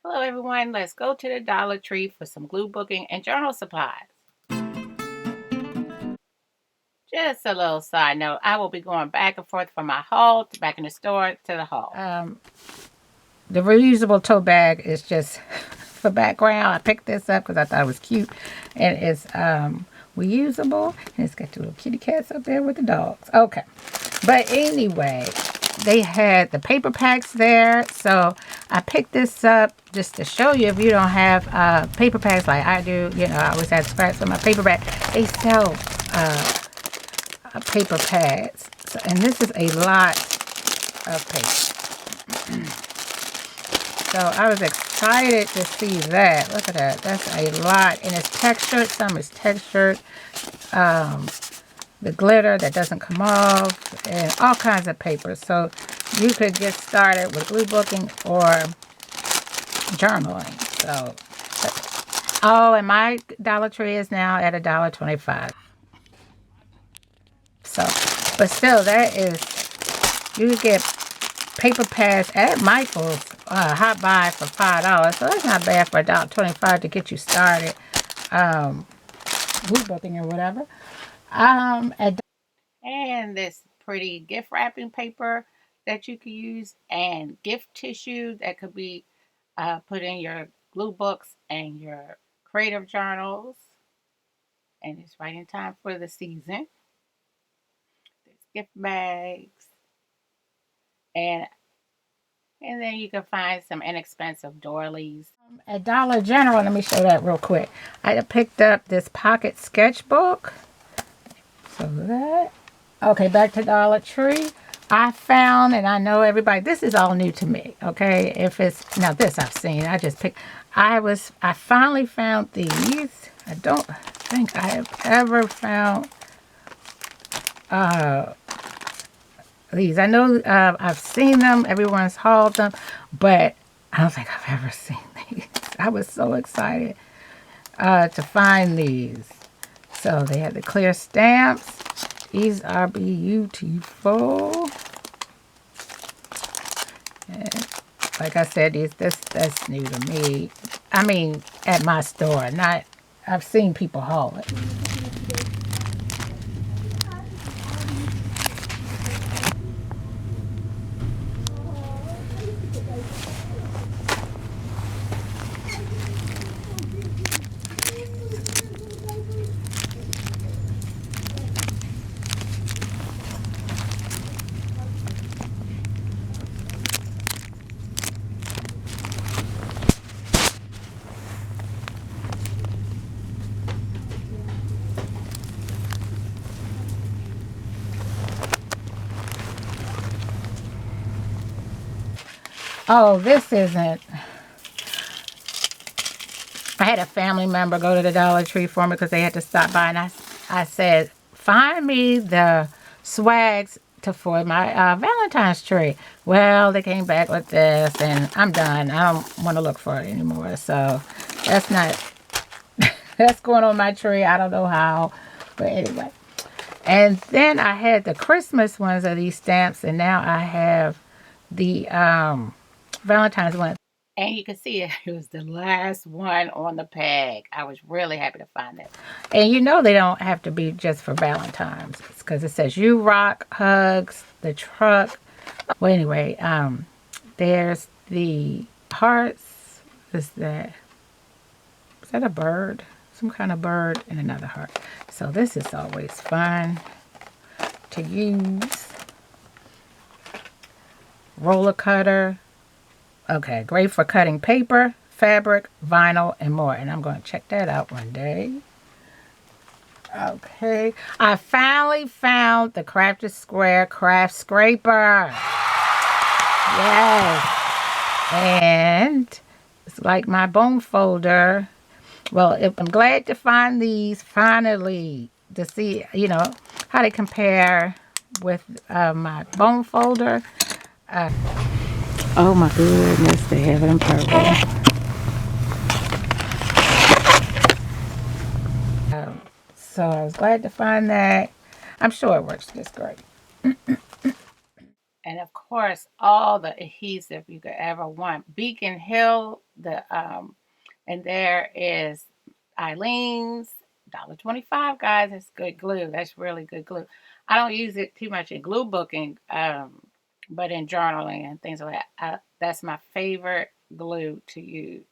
Hello everyone, let's go to the Dollar Tree for some glue booking and journal supplies. Just a little side note, I will be going back and forth from my haul to back in the store to the haul. The reusable tote bag is just for background. I picked this up because I thought it was cute, and it's reusable, and it's got the little kitty cats up there with the dogs. Okay, but anyway, they had the paper packs there, so I picked this up just to show you if you don't have paper packs like I do. You know, I always have scraps on my paper bag. They sell paper pads, so, and this is a lot of paper. So I was excited to see that. Look at that. That's a lot. And it's textured. Some is textured. The glitter that doesn't come off. And all kinds of papers. So you could get started with glue booking or journaling. So, oh, and my Dollar Tree is now at $1.25. So, but still, that is, you get paper pads at Michael's hot buy for $5, so that's not bad for $1.25 to get you started glue booking or whatever. And this pretty gift wrapping paper that you could use, and gift tissue that could be put in your glue books and your creative journals, and it's right in time for the season. There's gift bags, and then you can find some inexpensive doilies. At Dollar General, let me show that real quick. I picked up this pocket sketchbook. So that. Okay, back to Dollar Tree. I found, and I know everybody, this is all new to me, okay? If it's, now this I've seen, I just picked, I finally found these. I don't think I have ever found these. I know I've seen them, everyone's hauled them, but I don't think I've ever seen these. I was so excited to find these. So they had the clear stamps. These are beautiful. And like I said, that's new to me. I mean, at my store, not, I've seen people haul it. Oh, this isn't. I had a family member go to the Dollar Tree for me because they had to stop by, and I said, find me the swags for my Valentine's tree. Well, they came back with this, and I'm done. I don't want to look for it anymore. So that's not, that's going on my tree. I don't know how, but anyway. And then I had the Christmas ones of these stamps, and now I have the Valentine's one. And you can see it was the last one on the peg. I was really happy to find that. And you know they don't have to be just for Valentine's, because it says you rock, hugs, the truck. Well, anyway, there's the hearts. Is that a bird? Some kind of bird and another heart. So this is always fun to use. Roller cutter. Okay, great for cutting paper, fabric, vinyl, and more. And I'm going to check that out one day. Okay, I finally found the Crafted Square Craft Scraper. Yes. And it's like my bone folder. Well, I'm glad to find these finally to see, you know, how they compare with my bone folder. Oh my goodness, they have it in purple. So I was glad to find that. I'm sure it works just great. And of course, all the adhesive you could ever want. Beacon Hill, and there is Eileen's, $1.25, guys. It's good glue. That's really good glue. I don't use it too much in glue booking, but in journaling and things like that. That's my favorite glue to use.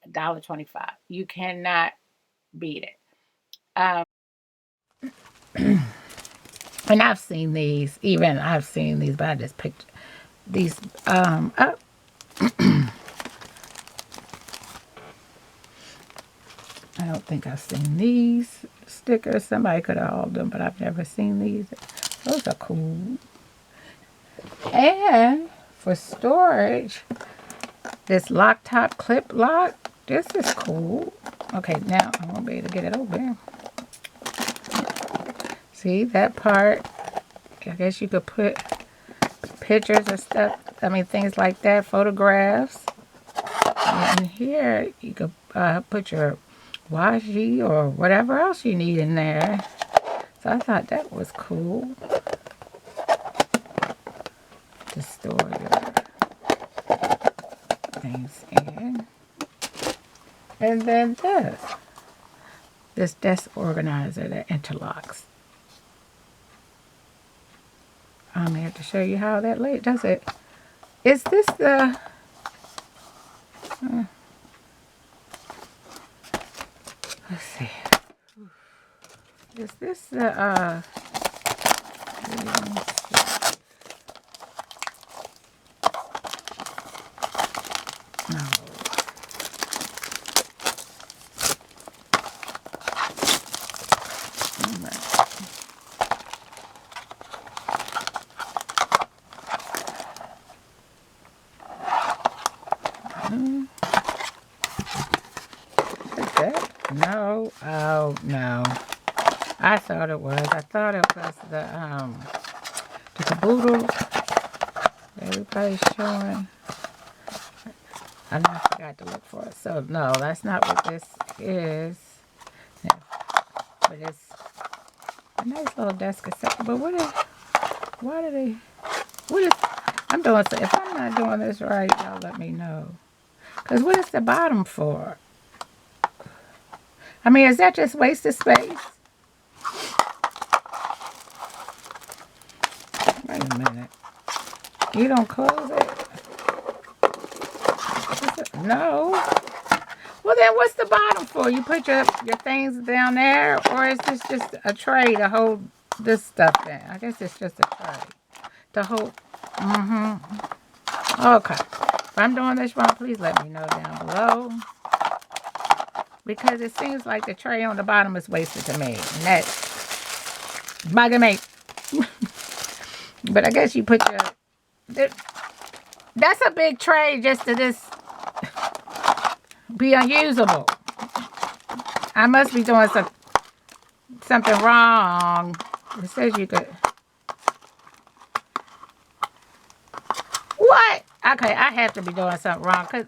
$1.25. You cannot beat it. And I've seen these, but I just picked these up. I don't think I've seen these stickers. Somebody could have hauled them, but I've never seen these. Those are cool. And for storage, this lock top clip lock. This is cool. Okay, now I won't be able to get it open. See that part? I guess you could put pictures or stuff. I mean, things like that, photographs. And here you could put your washi or whatever else you need in there. So I thought that was cool to store your things in. And then this desk organizer that interlocks. I may have to show you how that does it. Is this the... let's see. Is this the... no. No. Oh, no. I thought it was. I thought it was the caboodle that everybody's showing. I forgot to look for it. So, no, that's not what this is. Yeah. But it's a nice little desk set. But what is, I'm doing, so if I'm not doing this right, y'all let me know. Because what is the bottom for? I mean, is that just wasted space? Wait a minute. You don't close it? No. Well, then what's the bottom for? You put your things down there? Or is this just a tray to hold this stuff in? I guess it's just a tray to hold. Okay. If I'm doing this wrong, please let me know down below. Because it seems like the tray on the bottom is wasted to me. And that's bugging me. But I guess you put that's a big tray just to this be unusable. I must be doing something wrong. It says you could. What? Okay, I have to be doing something wrong because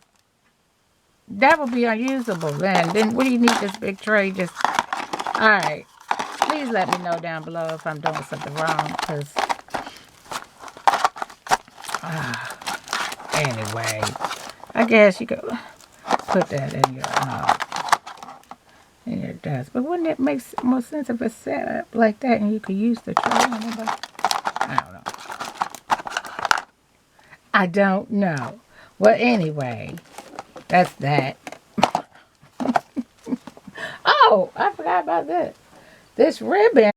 that will be unusable then. Then what do you need this big tray just... Alright. Please let me know down below if I'm doing something wrong because... anyway. I guess you could put that in your desk. But wouldn't it make more sense if it's set up like that and you could use the tray? I don't know. I don't know. Well, anyway, that's that. Oh, I forgot about this. This ribbon.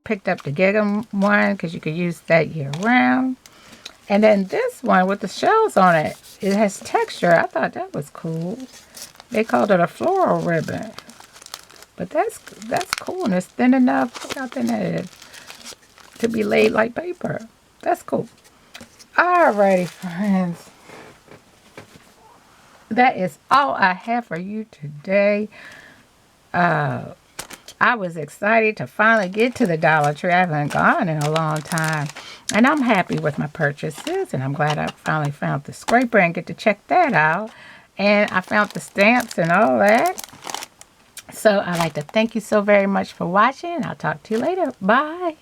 Picked up the gingham one because you could use that year round. And then this one with the shells on it, it has texture. I thought that was cool. They called it a floral ribbon. But that's cool and it's thin enough. Look how thin that is. to be laid like paper. That's cool. Alrighty, friends. That is all I have for you today. I was excited to finally get to the Dollar Tree. I haven't gone in a long time. And I'm happy with my purchases. And I'm glad I finally found the scraper and get to check that out. And I found the stamps and all that. So I'd like to thank you so very much for watching. I'll talk to you later. Bye.